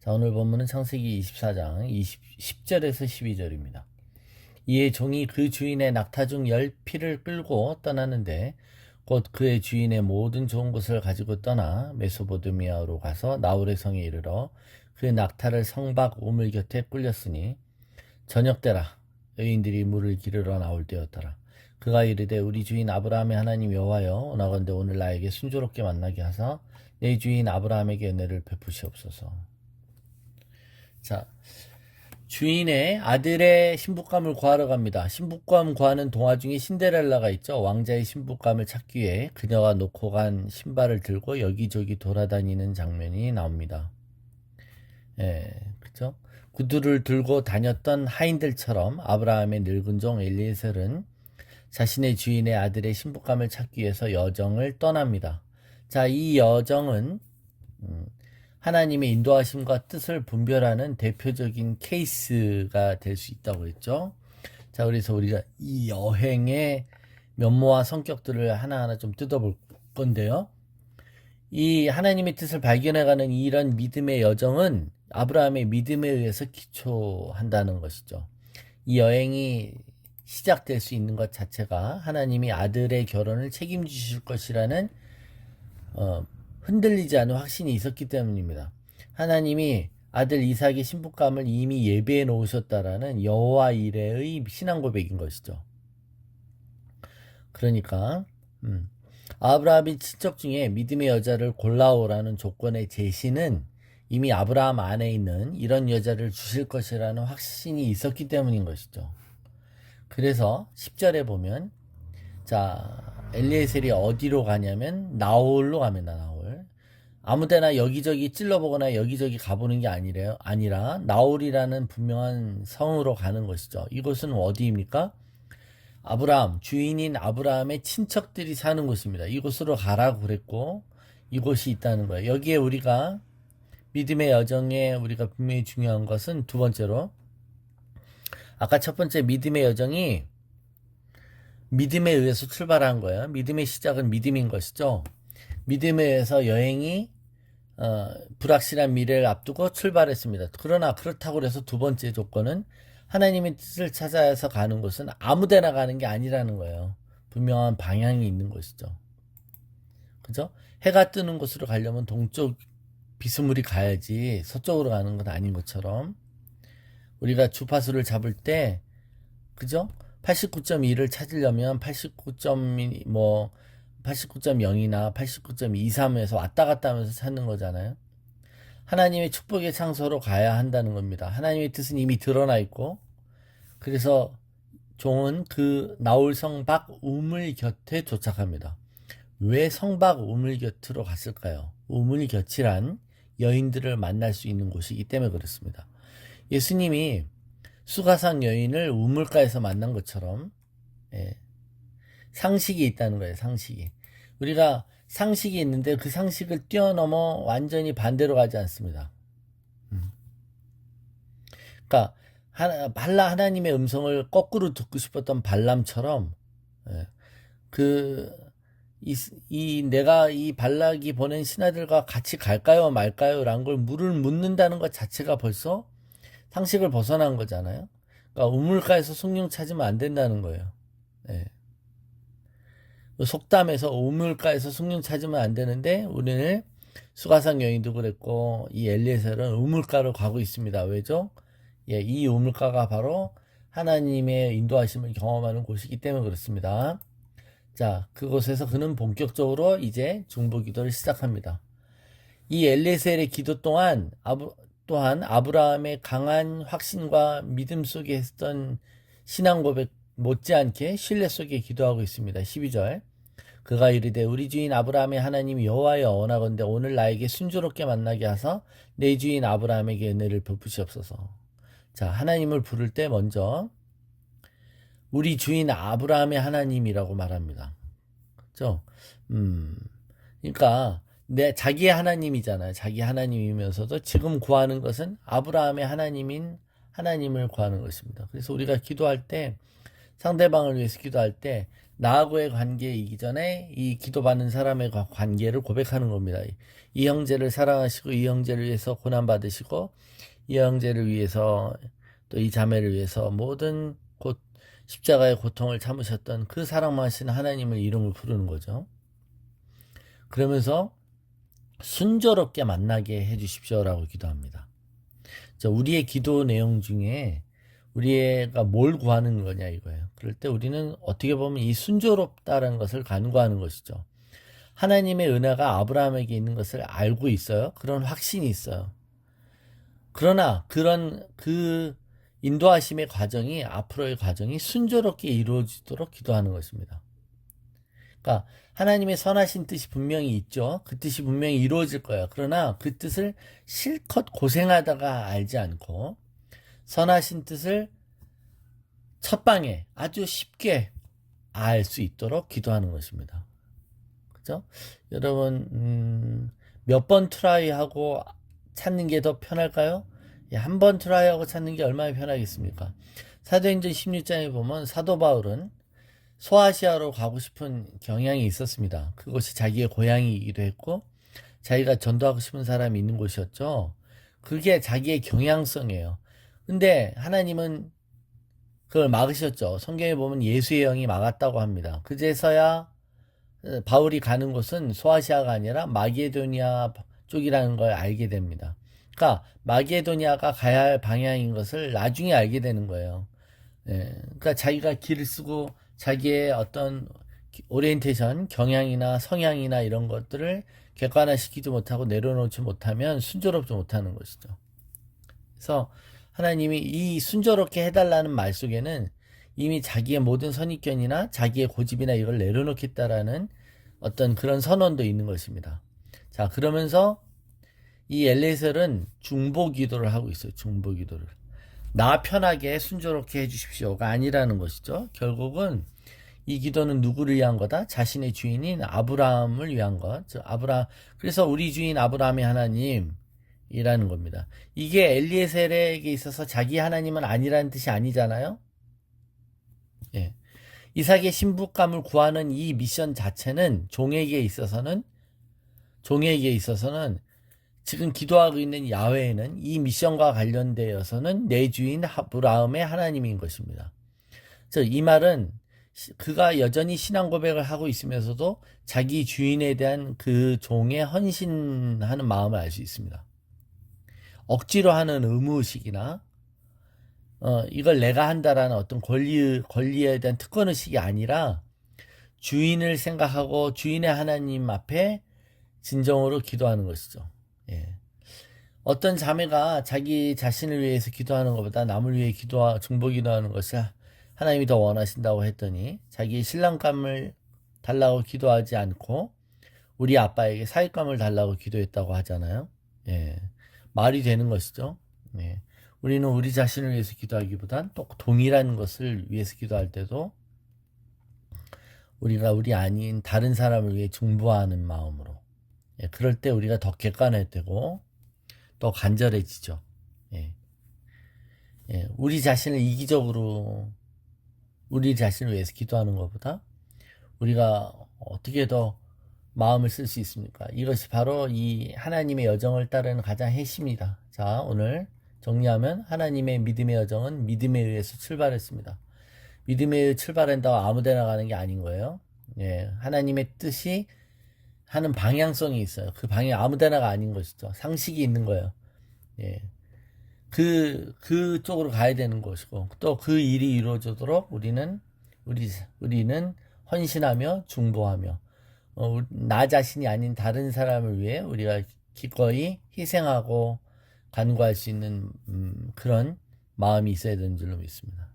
자, 오늘 본문은 창세기 24장 10절에서 12절입니다. 이에 종이 그 주인의 낙타 중 10피를 끌고 떠나는데 곧 그의 주인의 모든 좋은 것을 가지고 떠나 메소보드미아로 가서 나홀의 성에 이르러 그 낙타를 성박 우물 곁에 꿀렸으니 저녁 때라 여인들이 물을 기르러 나올 때였더라. 그가 이르되 우리 주인 아브라함의 하나님 여호와여 원하건대 오늘 나에게 순조롭게 만나게 하사 내 주인 아브라함에게 은혜를 베푸시옵소서. 자, 주인의 아들의 신부감을 구하러 갑니다. 신부감 구하는 동화 중에 신데렐라가 있죠. 왕자의 신부감을 찾기 위해 그녀가 놓고 간 신발을 들고 여기저기 돌아다니는 장면이 나옵니다. 그죠? 구두를 들고 다녔던 하인들처럼 아브라함의 늙은 종 엘리에셀은 자신의 주인의 아들의 신부감을 찾기 위해서 여정을 떠납니다. 자, 이 여정은 하나님의 인도하심과 뜻을 분별하는 대표적인 케이스가 될 수 있다고 했죠. 자, 그래서 우리가 이 여행의 면모와 성격들을 하나하나 좀 뜯어볼 건데요. 이 하나님의 뜻을 발견해가는 이런 믿음의 여정은 아브라함의 믿음에 의해서 기초한다는 것이죠. 이 여행이 시작될 수 있는 것 자체가 하나님이 아들의 결혼을 책임지실 것이라는 흔들리지 않은 확신이 있었기 때문입니다. 하나님이 아들 이삭의 신부감을 이미 예비해 놓으셨다라는 여호와 이레의 신앙 고백인 것이죠. 그러니까 아브라함이 친척 중에 믿음의 여자를 골라오라는 조건의 제시는 이미 아브라함 안에 있는 이런 여자를 주실 것이라는 확신이 있었기 때문인 것이죠. 그래서 10절에 보면 자, 엘리에셀이 어디로 가냐면 나홀로 갑니다. 나홀. 아무데나 여기저기 찔러보거나 여기저기 가보는 게 아니라 나홀이라는 분명한 성으로 가는 것이죠. 이곳은 어디입니까? 아브라함, 주인인 아브라함의 친척들이 사는 곳입니다. 이곳으로 가라고 그랬고 이곳이 있다는 거예요. 여기에 우리가 믿음의 여정에 우리가 분명히 중요한 것은 두 번째로 아까 첫 번째 믿음의 여정이 믿음에 의해서 출발한 거예요. 믿음의 시작은 믿음인 것이죠. 믿음에 의해서 여행이 불확실한 미래를 앞두고 출발했습니다. 그러나 그렇다고 해서 두 번째 조건은 하나님의 뜻을 찾아서 가는 곳은 아무데나 가는 게 아니라는 거예요. 분명한 방향이 있는 것이죠. 그죠? 해가 뜨는 곳으로 가려면 동쪽 비스무리 가야지 서쪽으로 가는 건 아닌 것처럼 우리가 주파수를 잡을 때 그죠? 89.1을 찾으려면 89.0이나 89.23에서 왔다 갔다 하면서 찾는 거잖아요. 하나님의 축복의 장소로 가야 한다는 겁니다. 하나님의 뜻은 이미 드러나 있고 그래서 종은 그 나홀 성박 우물 곁에 도착합니다. 왜 성박 우물 곁으로 갔을까요? 우물 곁이란 여인들을 만날 수 있는 곳이기 때문에 그렇습니다. 예수님이 수가상 여인을 우물가에서 만난 것처럼 상식이 있다는 거예요. 상식이. 우리가 상식이 있는데 그 상식을 뛰어넘어 완전히 반대로 가지 않습니다. 그러니까 하나님의 음성을 거꾸로 듣고 싶었던 발람처럼 내가 이 발락이 보낸 신하들과 같이 갈까요 말까요 라는 걸 묻는다는 것 자체가 벌써 상식을 벗어난 거잖아요. 그러니까 우물가에서 숭늉 찾으면 안 된다는 거예요. 속담에서 우물가에서 숭늉 찾으면 안 되는데 우리는 수가상 여인도 그랬고 이 엘리에셀은 우물가로 가고 있습니다. 왜죠? 이 우물가가 바로 하나님의 인도하심을 경험하는 곳이기 때문에 그렇습니다. 자, 그곳에서 그는 본격적으로 이제 중보 기도를 시작합니다. 이 엘리에셀의 기도 또한 아브라함의 강한 확신과 믿음 속에 했던 신앙 고백 못지않게 신뢰 속에 기도하고 있습니다. 12절 그가 이르되 우리 주인 아브라함의 하나님 여호와여 원하건대 오늘 나에게 순조롭게 만나게 하사 내 주인 아브라함에게 은혜를 베푸시옵소서. 자, 하나님을 부를 때 먼저 우리 주인 아브라함의 하나님이라고 말합니다. 그렇죠? 그러니까 자기의 하나님이잖아요. 자기 하나님이면서도 지금 구하는 것은 아브라함의 하나님인 하나님을 구하는 것입니다. 그래서 우리가 기도할 때 상대방을 위해서 기도할 때 나하고의 관계이기 전에 이 기도받는 사람의 관계를 고백하는 겁니다. 이 형제를 사랑하시고 이 형제를 위해서 고난받으시고 이 형제를 위해서 또 이 자매를 위해서 모든 십자가의 고통을 참으셨던 그 사랑하신 하나님을 이름을 부르는 거죠. 그러면서 순조롭게 만나게 해주십시오라고 기도합니다. 우리의 기도 내용 중에 우리가 뭘 구하는 거냐 이거예요. 그럴 때 우리는 어떻게 보면 이 순조롭다는 것을 간구하는 것이죠. 하나님의 은혜가 아브라함에게 있는 것을 알고 있어요. 그런 확신이 있어요. 그러나 그런 그 인도하심의 과정이 앞으로의 과정이 순조롭게 이루어지도록 기도하는 것입니다. 그러니까 하나님의 선하신 뜻이 분명히 있죠. 그 뜻이 분명히 이루어질 거예요. 그러나 그 뜻을 실컷 고생하다가 알지 않고 선하신 뜻을 첫방에 아주 쉽게 알 수 있도록 기도하는 것입니다. 그죠? 여러분 몇 번 트라이하고 찾는 게 더 편할까요? 한 번 트라이하고 찾는 게 얼마나 편하겠습니까? 사도행전 16장에 보면 사도 바울은 소아시아로 가고 싶은 경향이 있었습니다. 그것이 자기의 고향이기도 했고 자기가 전도하고 싶은 사람이 있는 곳이었죠. 그게 자기의 경향성이에요. 근데 하나님은 그걸 막으셨죠. 성경에 보면 예수의 영이 막았다고 합니다. 그제서야 바울이 가는 곳은 소아시아가 아니라 마게도니아 쪽이라는 걸 알게 됩니다. 그러니까 마게도니아가 가야 할 방향인 것을 나중에 알게 되는 거예요. 그러니까 자기가 길을 쓰고 자기의 어떤 오리엔테이션, 경향이나 성향이나 이런 것들을 객관화시키지 못하고 내려놓지 못하면 순조롭지 못하는 것이죠. 그래서 하나님이 이 순조롭게 해달라는 말 속에는 이미 자기의 모든 선입견이나 자기의 고집이나 이걸 내려놓겠다라는 어떤 그런 선언도 있는 것입니다. 자, 그러면서 이 엘리에셀은 중보 기도를 하고 있어요. 중보 기도를. 나 편하게 순조롭게 해주십시오가 아니라는 것이죠. 결국은 이 기도는 누구를 위한 거다? 자신의 주인인 아브라함을 위한 것. 그래서 우리 주인 아브라함의 하나님이라는 겁니다. 이게 엘리에셀에게 있어서 자기 하나님은 아니라는 뜻이 아니잖아요. 예. 이삭의 신부감을 구하는 이 미션 자체는 종에게 있어서는 지금 기도하고 있는 야훼는 이 미션과 관련되어서는 내 주인 아브라함의 하나님인 것입니다. 이 말은 그가 여전히 신앙 고백을 하고 있으면서도 자기 주인에 대한 그 종의 헌신하는 마음을 알 수 있습니다. 억지로 하는 의무의식이나 이걸 내가 한다라는 어떤 권리에 대한 특권의식이 아니라 주인을 생각하고 주인의 하나님 앞에 진정으로 기도하는 것이죠. 예. 어떤 자매가 자기 자신을 위해서 기도하는 것보다 남을 위해 중보 기도하는 것을 하나님이 더 원하신다고 했더니 자기의 신랑감을 달라고 기도하지 않고 우리 아빠에게 사윗감을 달라고 기도했다고 하잖아요. 예. 말이 되는 것이죠. 예. 우리는 우리 자신을 위해서 기도하기보단 또 동일한 것을 위해서 기도할 때도 우리가 우리 아닌 다른 사람을 위해 중보하는 마음으로, 예, 그럴 때 우리가 더 객관화되고 더 간절해지죠. 예. 예, 우리 자신을 이기적으로 우리 자신을 위해서 기도하는 것보다 우리가 어떻게 더 마음을 쓸 수 있습니까? 이것이 바로 이 하나님의 여정을 따르는 가장 핵심이다. 자, 오늘 정리하면 하나님의 믿음의 여정은 믿음에 의해서 출발했습니다. 믿음에 의해 출발한다고 아무데나 가는 게 아닌 거예요. 예, 하나님의 뜻이 하는 방향성이 있어요. 그 방향 아무데나가 아닌 것이죠. 상식이 있는 거예요. 예. 그쪽으로 가야 되는 것이고, 또 그 일이 이루어지도록 우리는 헌신하며 중보하며, 나 자신이 아닌 다른 사람을 위해 우리가 기꺼이 희생하고 간구할 수 있는, 그런 마음이 있어야 되는 줄로 믿습니다.